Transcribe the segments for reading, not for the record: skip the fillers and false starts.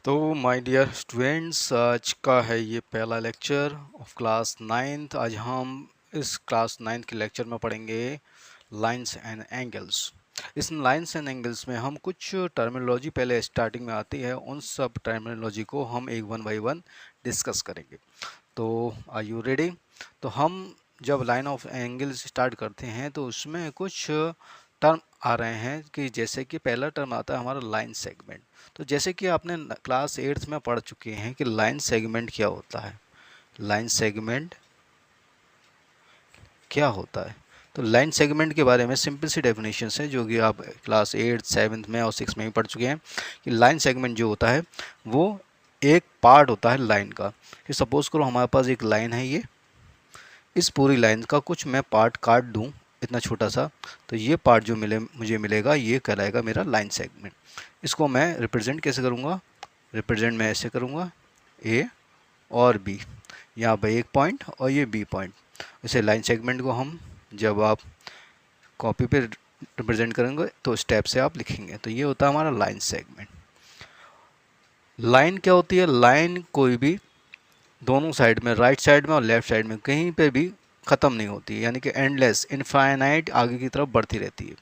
तो my dear students, आज का है ये पहला लेक्चर ऑफ क्लास नाइन्थ। आज हम इस क्लास नाइन्थ के लेक्चर में पढ़ेंगे लाइंस एंड एंगल्स। इस लाइंस एंड एंगल्स में हम कुछ टर्मिनोलॉजी पहले स्टार्टिंग में आती है, उन सब टर्मिनोलॉजी को हम एक वन बाई वन डिस्कस करेंगे। तो आर यू रेडी? तो हम जब लाइन ऑफ एंगल्स स्टार्ट करते हैं तो उसमें कुछ टर्म आ रहे हैं कि जैसे कि पहला टर्म आता है हमारा लाइन सेगमेंट। तो जैसे कि आपने क्लास 8th में पढ़ चुके हैं कि लाइन सेगमेंट क्या होता है। लाइन सेगमेंट क्या होता है? तो लाइन सेगमेंट के बारे में सिंपल सी डेफिनेशन है जो कि आप क्लास 8, 7 में और 6 में भी पढ़ चुके हैं कि लाइन सेगमेंट जो होता है वो एक पार्ट होता है लाइन का। कि सपोज़ करो हमारे पास एक लाइन है, ये इस पूरी लाइन का कुछ मैं पार्ट काट दूं इतना छोटा सा, तो ये पार्ट जो मुझे मिलेगा ये कहलाएगा मेरा लाइन सेगमेंट। इसको मैं रिप्रेजेंट कैसे करूँगा? रिप्रेजेंट मैं ऐसे करूँगा, ए और बी, यहाँ पर एक पॉइंट और ये बी पॉइंट। इसे लाइन सेगमेंट को हम जब आप कॉपी पे रिप्रेजेंट करेंगे तो स्टेप से आप लिखेंगे। तो ये होता है हमारा लाइन सेगमेंट। लाइन क्या होती है? लाइन कोई भी दोनों साइड में, राइट साइड में और लेफ्ट साइड में कहीं पे भी ख़त्म नहीं होती है, यानी कि एंडलेस, इनफाइनाइट आगे की तरफ बढ़ती रहती है।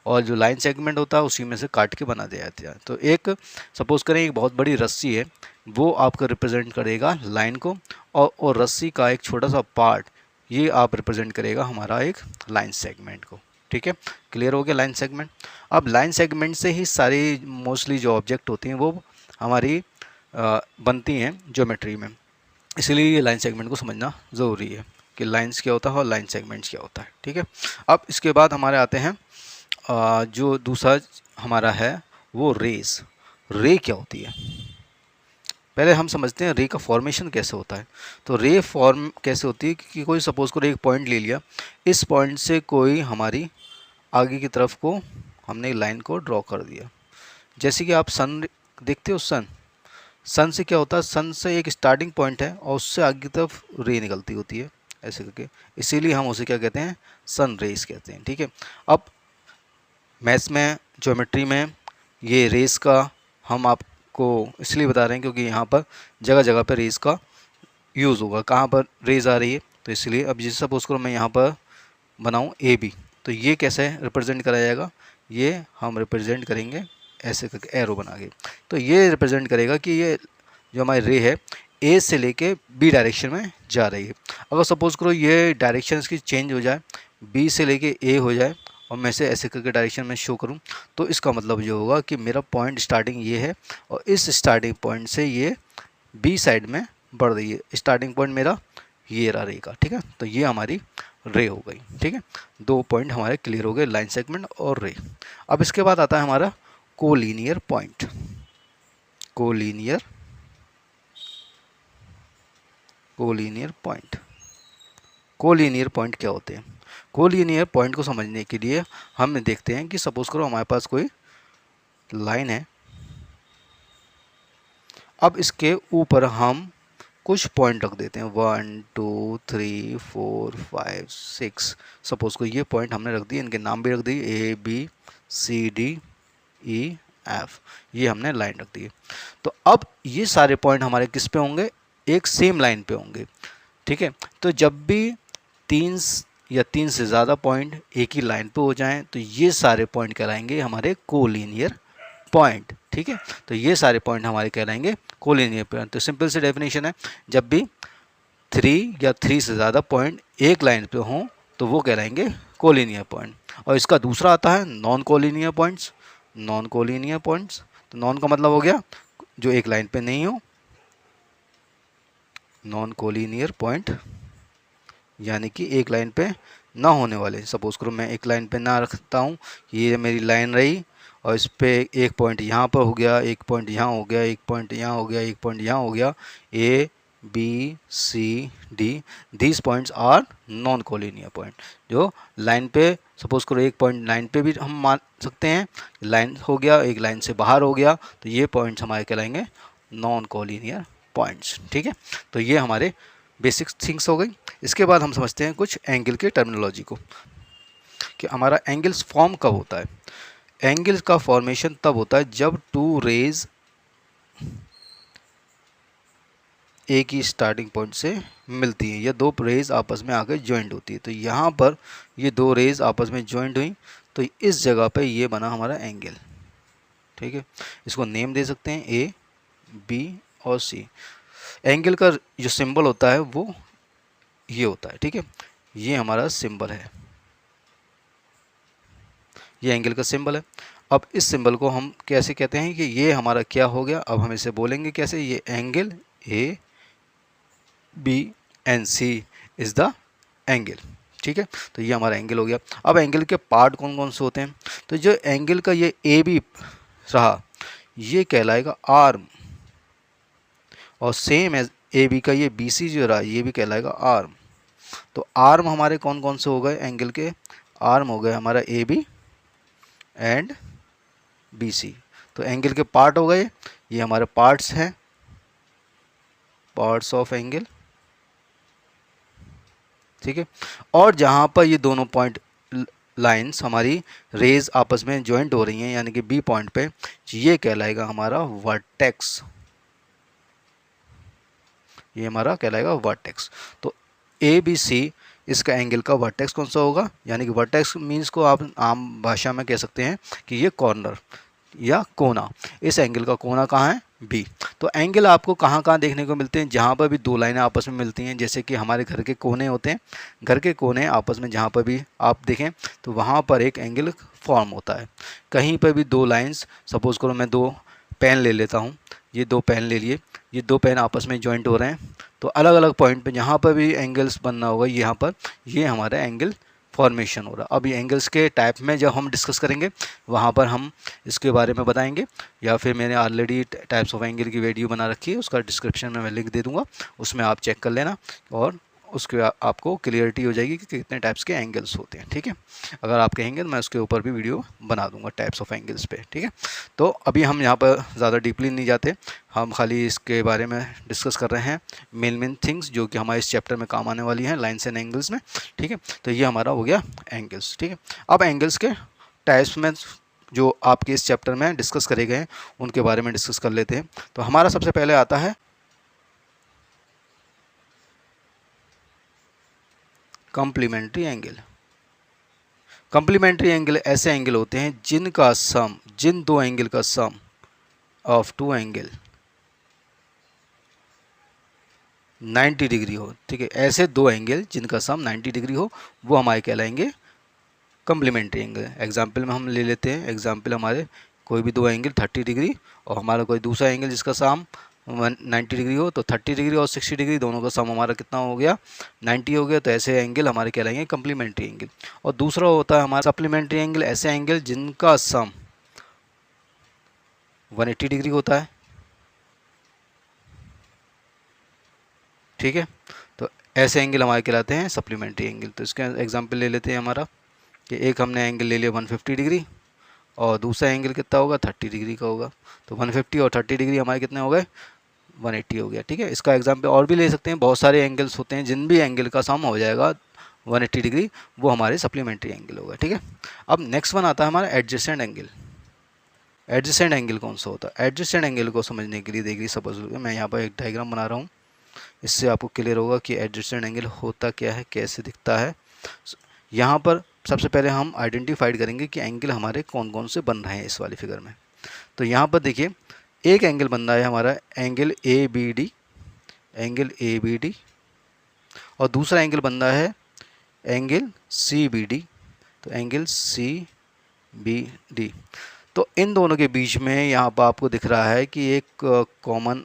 और जो लाइन सेगमेंट होता है उसी में से काट के बना दिया जाता है। तो एक सपोज़ करें एक बहुत बड़ी रस्सी है, वो आपको रिप्रेजेंट करेगा लाइन को, और रस्सी का एक छोटा सा पार्ट ये आप रिप्रेजेंट करेगा हमारा एक लाइन सेगमेंट को। ठीक है, क्लियर हो गया लाइन सेगमेंट। अब लाइन सेगमेंट से ही सारी मोस्टली जो ऑब्जेक्ट होती हैं वो हमारी बनती हैं ज्योमेट्री में। इसलिए ये लाइन सेगमेंट को समझना ज़रूरी है कि लाइंस क्या होता है और लाइन सेगमेंट्स क्या होता है। ठीक है, अब इसके बाद हमारे आते हैं जो दूसरा हमारा है वो रेस। रे क्या होती है? पहले हम समझते हैं रे का फॉर्मेशन कैसे होता है। तो रे फॉर्म कैसे होती है कि कोई सपोज़ करो एक पॉइंट ले लिया, इस पॉइंट से कोई हमारी आगे की तरफ को हमने लाइन को ड्रॉ कर दिया। जैसे कि आप सन देखते हो, सन से क्या होता है? सन से एक स्टार्टिंग पॉइंट है और उससे आगे की तरफ रे निकलती होती है ऐसे करके, इसीलिए हम उसे क्या कहते हैं? सन रेस कहते हैं। ठीक है, अब मैथ्स में, ज्योमेट्री में ये रेस का हम आपको इसलिए बता रहे हैं क्योंकि यहाँ पर जगह जगह पर रेस का यूज़ होगा। कहाँ पर रेज आ रही है? तो इसलिए अब जैसे सपोज करो मैं यहाँ पर बनाऊँ ए बी, तो ये कैसे रिप्रेजेंट करा जाएगा? ये हम रिप्रेजेंट करेंगे ऐसे करके एरो बना के। तो ये रिप्रेजेंट करेगा कि ये जो हमारी रे है ए से लेके बी डायरेक्शन में जा रही है। अगर सपोज़ करो ये डायरेक्शन इसकी चेंज हो जाए, बी से लेके ए हो जाए और मैं से ऐसे करके डायरेक्शन में शो करूं, तो इसका मतलब ये होगा कि मेरा पॉइंट स्टार्टिंग ये है और इस स्टार्टिंग पॉइंट से ये बी साइड में बढ़ रही है। स्टार्टिंग पॉइंट मेरा ये रहा रे का। ठीक है, तो ये हमारी रे हो गई। ठीक है, दो पॉइंट हमारे क्लियर हो गए, लाइन सेगमेंट और रे। अब इसके बाद आता है हमारा collinear point. Collinear collinear point. Collinear point क्या होते हैं? कोलिनियर पॉइंट को समझने के लिए हम देखते हैं कि सपोज करो हमारे पास कोई लाइन है, अब इसके ऊपर हम कुछ पॉइंट रख देते हैं 1 2 3 4 5 6। सपोज को ये पॉइंट हमने रख दिए, इनके नाम भी रख दिए A B C D E F, ये हमने लाइन रख दी। तो अब ये सारे पॉइंट हमारे किस पे होंगे? एक सेम लाइन पे होंगे। ठीक है, तो जब भी तीन या तीन से ज़्यादा पॉइंट एक ही लाइन पे हो जाएं तो ये सारे पॉइंट कहलाएंगे हमारे कोलिनियर पॉइंट। ठीक है, तो ये सारे पॉइंट हमारे कहलाएंगे कोलिनियर पॉइंट। तो सिंपल सी डेफिनेशन है, जब भी 3 या 3 से ज़्यादा पॉइंट एक लाइन पे हों तो वो कहलाएंगे कोलिनियर पॉइंट। और इसका दूसरा आता है non collinear points. Non collinear points, तो नॉन का मतलब हो गया जो एक लाइन पे नहीं हो। नॉन कोलिनियर पॉइंट यानी कि एक लाइन पे ना होने वाले। सपोज करो मैं एक लाइन पे ना रखता हूँ, ये मेरी लाइन रही और इस पे एक पॉइंट यहाँ पर हो गया, एक पॉइंट यहाँ हो गया, एक पॉइंट यहाँ हो गया, एक पॉइंट यहाँ हो गया, A B C D, these points are non collinear point. जो लाइन पे सपोज करो एक पॉइंट लाइन पे भी हम मान सकते हैं, लाइन हो गया, एक लाइन से बाहर हो गया, तो ये पॉइंट्स हमारे कहलाएंगे नॉन कोलिनियर पॉइंट्स। ठीक है, तो ये हमारे बेसिक थिंग्स हो गई। इसके बाद हम समझते हैं कुछ एंगल के टर्मिनोलॉजी को कि हमारा एंगल्स फॉर्म कब होता है। एंगल का फॉर्मेशन तब होता है जब टू रेज एक ही स्टार्टिंग पॉइंट से मिलती हैं, या दो रेज आपस में आकर ज्वाइंट होती है। तो यहाँ पर ये दो रेज आपस में ज्वाइंट हुई, तो इस जगह पे ये बना हमारा एंगल। ठीक है, इसको नेम दे सकते हैं ए, बी और सी। एंगल का जो सिंबल होता है वो ये होता है। ठीक है, ये हमारा सिंबल है, ये एंगल का सिंबल है। अब इस सिंबल को हम कैसे कहते हैं कि ये हमारा क्या हो गया, अब हम इसे बोलेंगे कैसे, ये angle A B and C is the angle. ठीक है, तो ये हमारा एंगल हो गया। अब एंगल के पार्ट कौन कौन से होते हैं, तो जो एंगल का ये ए बी रहा ये कहलाएगा आर्म, और सेम एज ए बी का ये बी सी जो रहा ये भी कहलाएगा आर्म। तो आर्म हमारे कौन कौन से हो गए एंगल के, आर्म हो गए हमारा A B and B C. तो एंगल के पार्ट हो गए, ये हमारे पार्ट्स हैं, पार्ट्स ऑफ एंगल। ठीक है, और जहाँ पर ये दोनों पॉइंट लाइंस हमारी रेज आपस में ज्वाइंट हो रही हैं, यानी कि बी पॉइंट पे, ये कहलाएगा हमारा वर्टेक्स, ये हमारा कहलाएगा वर्टेक्स। तो ए बी सी इसका एंगल का वर्टेक्स कौन सा होगा, यानी कि वर्टेक्स मीन्स को आप आम भाषा में कह सकते हैं कि ये कॉर्नर या कोना। इस एंगल का कोना कहाँ है, बी। तो एंगल आपको कहाँ कहाँ देखने को मिलते हैं, जहाँ पर भी दो लाइनें आपस में मिलती हैं, जैसे कि हमारे घर के कोने होते हैं, घर के कोने आपस में जहाँ पर भी आप देखें तो वहाँ पर एक एंगल फॉर्म होता है। कहीं पर भी दो लाइंस, सपोज करो मैं दो पेन ले लेता हूँ, ये दो पेन ले लिए, ये दो पेन आपस में जॉइंट हो रहे हैं, तो अलग अलग पॉइंट पे जहाँ पर भी एंगल्स बनना होगा यहाँ पर, ये हमारा एंगल फॉर्मेशन हो रहा। अब ये एंगल्स के टाइप में जब हम डिस्कस करेंगे वहाँ पर हम इसके बारे में बताएंगे, या फिर मैंने ऑलरेडी टाइप्स ऑफ एंगल की वीडियो बना रखी है, उसका डिस्क्रिप्शन में मैं लिंक दे दूँगा, उसमें आप चेक कर लेना और उसके आपको क्लियरिटी हो जाएगी कि कितने टाइप्स के एंगल्स होते हैं। ठीक है, अगर आप कहेंगे तो मैं उसके ऊपर भी वीडियो बना दूंगा टाइप्स ऑफ एंगल्स पे। ठीक है, तो अभी हम यहाँ पर ज़्यादा डीपली नहीं जाते, हम खाली इसके बारे में डिस्कस कर रहे हैं मेन थिंग्स जो कि हमारे इस चैप्टर में काम आने वाली हैं लाइन्स एंड एंगल्स में। ठीक है, तो ये हमारा हो गया एंगल्स। ठीक है, अब एंगल्स के टाइप्स में जो आपके इस चैप्टर में डिस्कस करे गए उनके बारे में डिस्कस कर लेते हैं। तो हमारा सबसे पहले आता है कॉम्प्लीमेंट्री एंगल। कॉम्प्लीमेंट्री एंगल ऐसे एंगल होते हैं जिनका सम, जिन दो एंगल का सम ऑफ टू एंगल 90 डिग्री हो। ठीक है, ऐसे दो एंगल जिनका सम 90 डिग्री हो वो हमारे कहलाएंगे कॉम्प्लीमेंट्री एंगल। एग्जाम्पल में हम ले लेते हैं, एग्जाम्पल हमारे कोई भी दो एंगल 30 डिग्री और हमारा कोई दूसरा एंगल जिसका सम 90 डिग्री हो, तो 30 डिग्री और 60 डिग्री दोनों का सम हमारा कितना हो गया, 90 हो गया। तो ऐसे एंगल हमारे कहलाएंगे कॉम्प्लीमेंट्री एंगल। और दूसरा होता है हमारा सप्लीमेंट्री एंगल, ऐसे एंगल जिनका सम 180 डिग्री होता है। ठीक है, तो ऐसे एंगल हमारे कहलाते हैं सप्लीमेंट्री एंगल। तो इसका एग्जाम्पल ले लेते हैं हमारा कि एक हमने एंगल ले लिया 150 डिग्री और दूसरा एंगल कितना होगा 30 डिग्री का होगा। तो 150 और 30 डिग्री हमारे कितने हो गए, 180 हो गया। ठीक है, इसका एग्जाम्पल और भी ले सकते हैं, बहुत सारे एंगल्स होते हैं जिन भी एंगल का सम हो जाएगा 180 डिग्री वो हमारे सप्लीमेंट्री एंगल होगा। ठीक है, अब नेक्स्ट वन आता है हमारा एडजेसेंट एंगल। एडजेसेंट एंगल कौन सा होता है, एडजेसेंट एंगल को समझने के लिए देखिए, सपोज मैं यहाँ पर एक डायग्राम बना रहा हूँ, इससे आपको क्लियर होगा कि एडजेसेंट एंगल होता क्या है, कैसे दिखता है। यहाँ पर सबसे पहले हम आइडेंटिफाइड करेंगे कि एंगल हमारे कौन कौन से बन रहे हैं इस वाली फिगर में। तो यहाँ पर देखिए एक एंगल बन रहा है हमारा angle A B D, angle A B D, और दूसरा एंगल बन रहा है एंगल सी बी डी, तो एंगल सी बी डी। तो इन दोनों के बीच में यहाँ पर आपको दिख रहा है कि एक कॉमन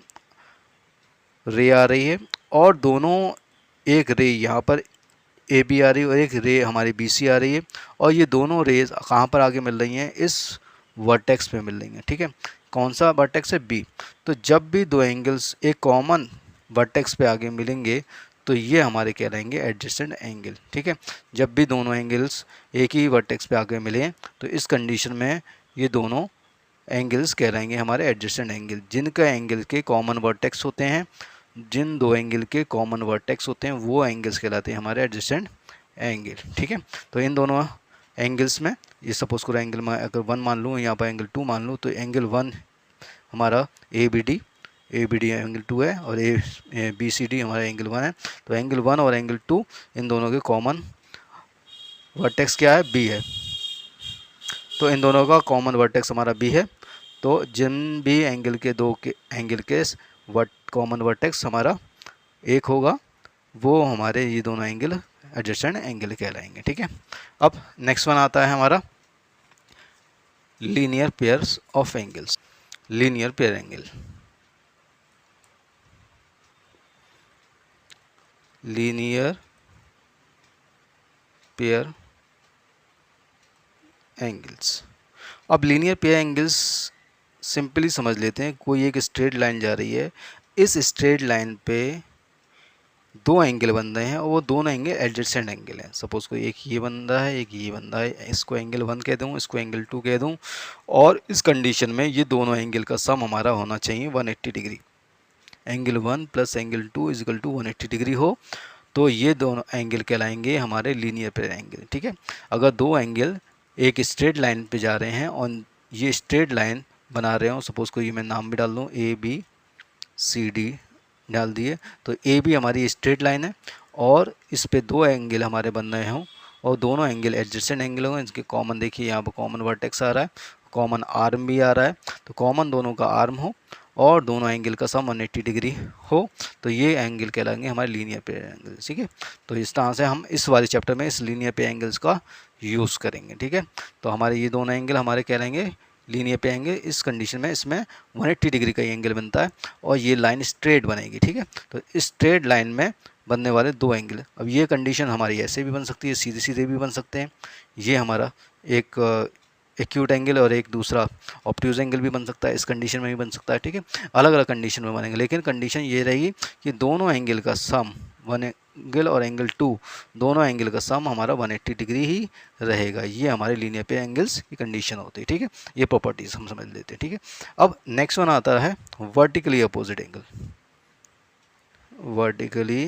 रे आ रही है, और दोनों एक रे यहाँ पर ए बी आ रही है और एक रे हमारी बी सी आ रही है, और ये दोनों रेज कहाँ पर आगे मिल रही हैं, इस वर्टेक्स पे मिल रही हैं। ठीक है, कौन सा वर्टेक्स है, बी। तो जब भी दो एंगल्स एक कॉमन वर्टेक्स पे आगे मिलेंगे तो ये हमारे कहलाएंगे एडजेसेंट एंगल। ठीक है, जब भी दोनों एंगल्स एक ही वर्टेक्स पे आगे मिले तो इस कंडीशन में ये दोनों एंगल्स कहलाएंगे हमारे एडजेसेंट एंगल, जिनका एंगल के कॉमन वर्टेक्स होते हैं, जिन दो एंगल के कॉमन वर्टेक्स होते हैं वो एंगल्स कहलाते हैं हमारे एडजेसेंट एंगल। ठीक है, तो इन दोनों एंगल्स में ये सपोज करो एंगल मैं अगर 1 मान लूँ, यहाँ पर एंगल 2 मान लूँ, तो एंगल 1 हमारा A B D A B D angle 2 है और ए बी सी डी हमारा एंगल 1 है। तो एंगल 1 और एंगल 2 इन दोनों के कॉमन वर्टेक्स क्या है, बी है। तो इन दोनों का कॉमन वर्टेक्स हमारा बी है। तो जिन भी एंगल के दो के एंगल के कॉमन वर्टेक्स हमारा एक होगा, वो हमारे ये दोनों एंगल एडजेसेंट एंगल कहलाएंगे। ठीक है, अब नेक्स्ट वन आता है हमारा linear pairs of angles. Linear pair angle, linear pair angles. अब लीनियर पेयर एंगल्स सिंपली समझ लेते हैं। कोई एक स्ट्रेट लाइन जा रही है, इस स्ट्रेट लाइन पे दो एंगल बन रहे हैं और वो दोनों एंगल एडजेसेंट एंगल हैं। सपोज कोई एक ये बन रहा है, एक ये बन रहा है, इसको एंगल 1 कह दूँ, इसको एंगल 2 कह दूँ, और इस कंडीशन में ये दोनों एंगल का सम हमारा होना चाहिए 180 degree. Angle 1 plus angle 2 equal to 180 degree हो, तो ये दोनों एंगल कहलाएंगे हमारे लीनियर पेयर एंगल। ठीक है, अगर दो एंगल एक स्ट्रेट लाइन पे जा रहे हैं और ये स्ट्रेट लाइन बना रहे हो, सपोज को ये मैं नाम भी डाल दूँ ए बी सी डी डाल दिए, तो ए बी हमारी स्ट्रेट लाइन है और इस पे दो एंगल हमारे बन रहे हों और दोनों एंगल एडजेसेंट एंगल हों। इनके कॉमन देखिए यहाँ पर कॉमन वर्टेक्स आ रहा है, कॉमन आर्म भी आ रहा है, तो कॉमन दोनों का आर्म हो और दोनों एंगल का सम 180 डिग्री हो, तो ये एंगल कहलाएंगे हमारे लीनियर पेयर एंगल। ठीक है, तो इस तरह से हम इस वाले चैप्टर में इस लीनियर पेयर एंगल्स का यूज़ करेंगे। ठीक है, तो हमारे ये दोनों एंगल हमारे कहलाएंगे लीनियर पे एंगल। इस कंडीशन में इसमें 180 डिग्री का एंगल बनता है और ये लाइन स्ट्रेट बनेगी। ठीक है, तो इस स्ट्रेट लाइन में बनने वाले दो एंगल, अब ये कंडीशन हमारी ऐसे भी बन सकती है, सीधे सीधे भी बन सकते हैं। ये हमारा एक एक्यूट एंगल और एक दूसरा ऑब्ट्यूज एंगल भी बन सकता है, इस कंडीशन में भी बन सकता है। ठीक है, अलग अलग कंडीशन में बनेंगे, लेकिन कंडीशन ये रहेगी कि दोनों एंगल का सम, वन एंगल और एंगल 2 दोनों एंगल का सम हमारा 180 डिग्री ही रहेगा। ये हमारे लीनियर पे एंगल्स की कंडीशन होती है। ठीक है, ये प्रॉपर्टीज हम समझ लेते हैं। ठीक है, अब नेक्स्ट वन आता है vertically opposite angle. Vertically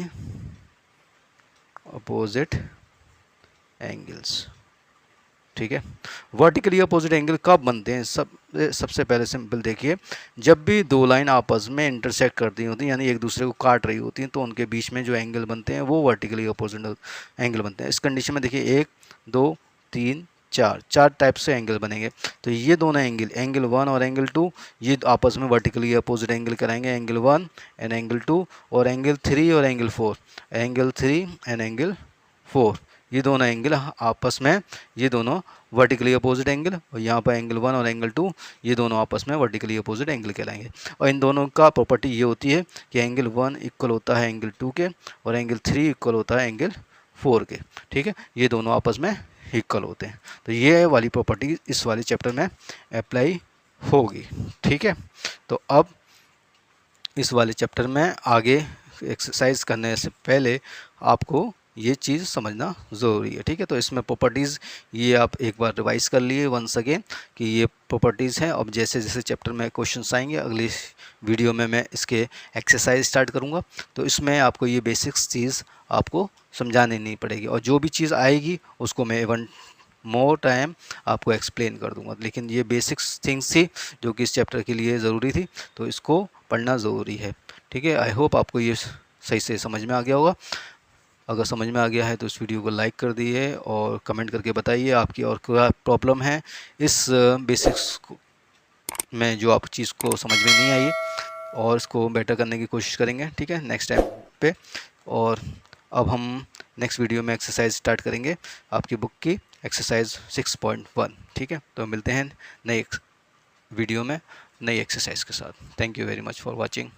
opposite angles. ठीक है, वर्टिकली अपोजिट एंगल कब बनते हैं? सबसे पहले सिंपल देखिए, जब भी दो लाइन आपस में इंटरसेक्ट करती होती हैं, यानी एक दूसरे को काट रही होती हैं, तो उनके बीच में जो एंगल बनते हैं वो वर्टिकली अपोजिट एंगल बनते हैं। इस कंडीशन में देखिए 1 2 3 4 टाइप से एंगल बनेंगे। तो ये दोनों एंगल, एंगल 1 और एंगल 2, ये आपस में वर्टिकली अपोजिट एंगल कराएंगे, एंगल 1 एंड एंगल 2, और एंगल 3 और एंगल 4, एंगल 3 एंड एंगल 4, ये दोनों एंगल आपस में, ये दोनों वर्टिकली अपोजिट एंगल, और यहाँ पर एंगल 1 और एंगल 2 ये दोनों आपस में वर्टिकली अपोजिट एंगल कहलाएंगे। और इन दोनों का प्रॉपर्टी ये होती है कि एंगल 1 इक्वल होता है एंगल 2 के और एंगल 3 इक्वल होता है एंगल 4 के। ठीक है, ये दोनों आपस में इक्वल होते हैं। तो ये वाली प्रॉपर्टी इस वाले चैप्टर में अप्लाई होगी। ठीक है, तो अब इस वाले चैप्टर में आगे एक्सरसाइज करने से पहले आपको ये चीज़ समझना ज़रूरी है। ठीक है, तो इसमें प्रॉपर्टीज़ ये आप एक बार रिवाइज कर लिए वंस अगेन कि ये प्रॉपर्टीज़ हैं। अब जैसे जैसे चैप्टर में क्वेश्चंस आएंगे, अगली वीडियो में मैं इसके एक्सरसाइज स्टार्ट करूँगा, तो इसमें आपको ये बेसिक्स चीज़ आपको समझानी नहीं पड़ेगी, और जो भी चीज़ आएगी उसको मैं वन मोर टाइम आपको एक्सप्लेन कर दूंगा। लेकिन ये बेसिक्स थिंग्स थी जो कि इस चैप्टर के लिए ज़रूरी थी, तो इसको पढ़ना ज़रूरी है। ठीक है, आई होप आपको ये सही से समझ में आ गया होगा। अगर समझ में आ गया है तो इस वीडियो को लाइक कर दिए और कमेंट करके बताइए आपकी और क्या प्रॉब्लम है इस बेसिक्स में, जो आप चीज़ को समझ में नहीं आई, और इसको बेटर करने की कोशिश करेंगे। ठीक है, नेक्स्ट टाइम पे। और अब हम नेक्स्ट वीडियो में एक्सरसाइज स्टार्ट करेंगे आपकी बुक की एक्सरसाइज 6.1। ठीक है, तो मिलते हैं नई वीडियो में नई एक्सरसाइज के साथ। Thank you very much for watching.